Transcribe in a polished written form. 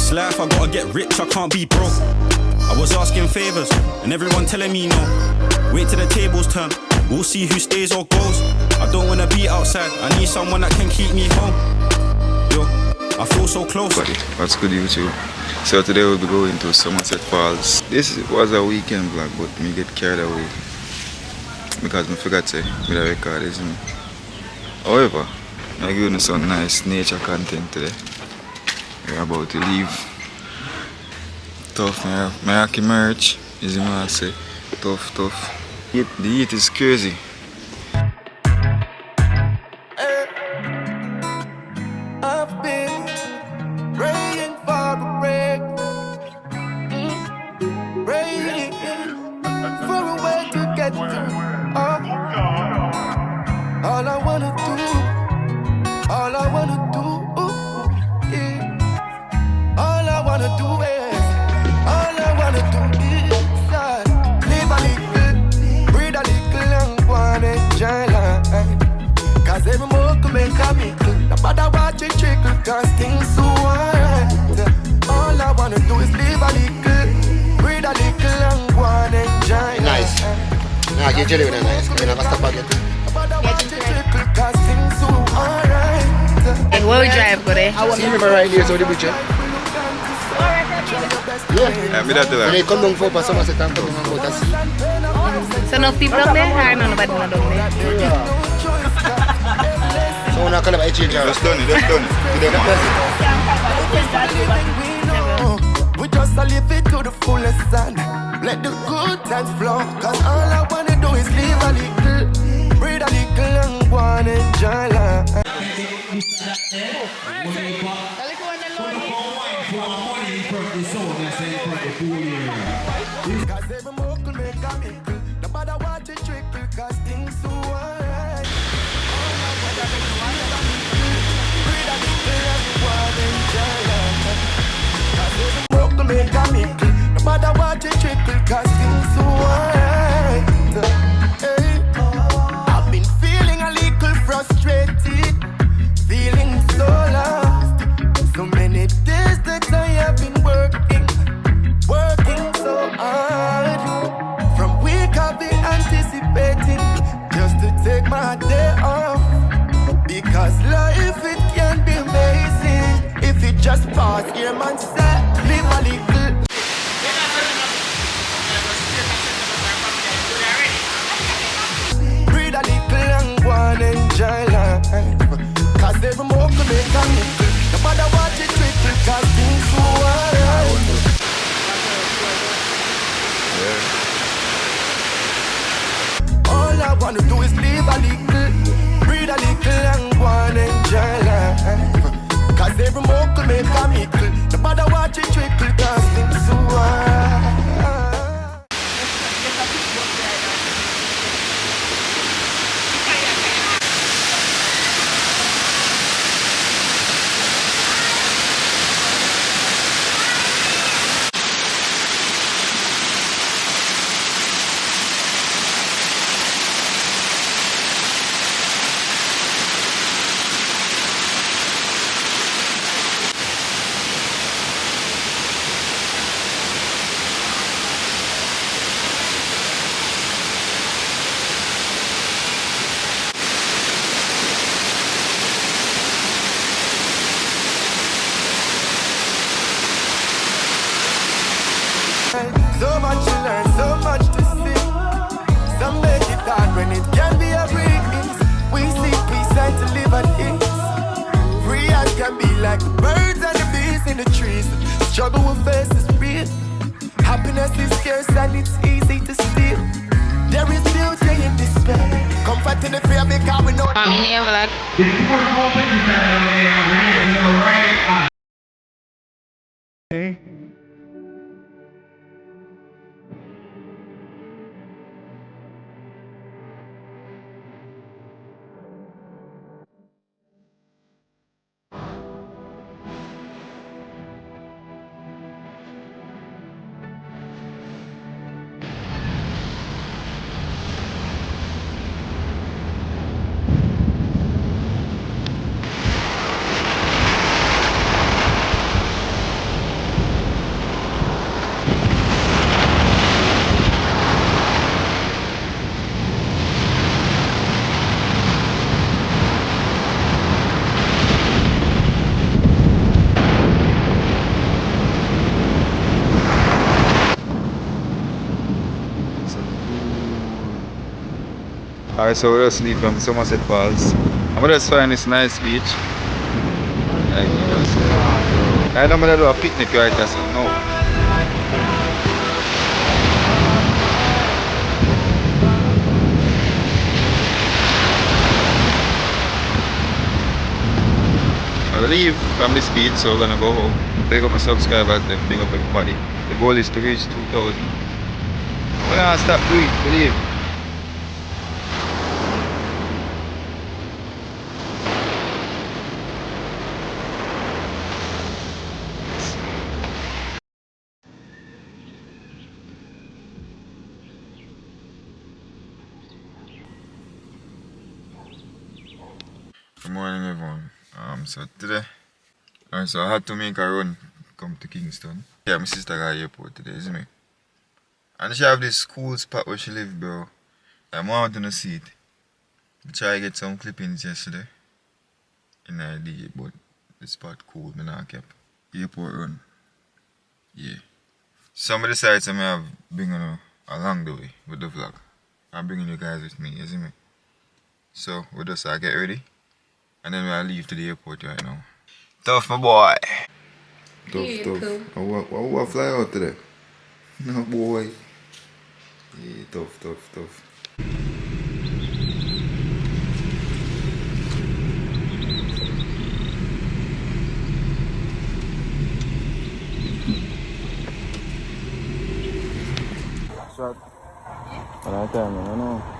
This life, I gotta get rich, I can't be broke. I was asking favours, and everyone telling me no. Wait till the tables turn, we'll see who stays or goes. I don't wanna be outside, I need someone that can keep me home. Yo, I feel so close. Buddy, what's good YouTube? So today we'll be going to Somerset Falls. This was a weekend vlog, but me get carried away because I forgot to make a record, isn't it? However, I'm giving you some nice nature content today. We're about to leave. Tough, my hockey merch, is I say. Tough. The heat is crazy. I've been praying for a break, praying for a way to get through. All I wanna do, yeah. All I wanna do is live a little, breathe a little, and go and enjoy life. Cause every more can make a mickle. No matter what you trickle, cause things so alright. All I wanna do is live a little, breathe a little, and go and enjoy life. Nice. Nah, get jelly with that nice. I never stop again. And where we drive, go there? See me right here, so the bridge. Yeah, me that do that. When they come down for Somerset and come down to see. So enough people down there? Or no, nobody down there? So we're not going to change our... Just done it. We just live it to the fullest and let the good times flow. Cause all I wanna do is live a little, breathe a little, and go and enjoy life. Cause every more could make a mickle. No matter what you trickle, cause things so alright. Breathe a little and go and enjoy life. Cause every more could make a mickle. No matter what you trickle, cause things so alright. Hey. I've been feeling a little frustrated, feeling so lost. So many days that I have been working so hard. From week I've been anticipating just to take my day off. Because life, it can be amazing if it just pass here, man, say, live a little. Breathe a little and go and enjoy life. Cause every more can make a nickel. No matter what you trickle, cause things so alright. All I wanna do is live a little, breathe a little, and go and enjoy life. Cause every more can make a mickle. No matter what you trickle, cause things so alright. So much to learn, so much to see. Some make it hard when it can be a breeze. We seek peace and to live at ease. Free as can be like the birds and the bees in the trees. Struggle we face is real. Happiness is scarce and it's easy to steal. There is beauty in despair. Comfort in the fear because we know. I'm in here, vlog. Hey. Alright, so we just leave from Somerset Falls. I'm gonna just find this nice beach. Like, I don't wanna do a picnic right there, so no. I'll leave from this beach, so we're gonna go home. Pick up my subscribers, then big up everybody. The goal is to reach 2,000. We're gonna stop doing it, believe. Good morning, everyone. So today, so I had to make a run come to Kingston. Yeah, my sister got airport today, isn't it? And she have this cool spot where she live, bro. I'm wanting to see it. I tried to get some clippings yesterday in the idea, but the spot cool, me not kept. Airport run. Yeah. Some of the sites I may have been along the way with the vlog. I'm bringing you guys with me, you see me? So we just get ready. And then we'll leave to the airport right now. Tough, my boy. Tough. I want to fly out today. No, boy. Yeah, tough. Shot. What time, you know?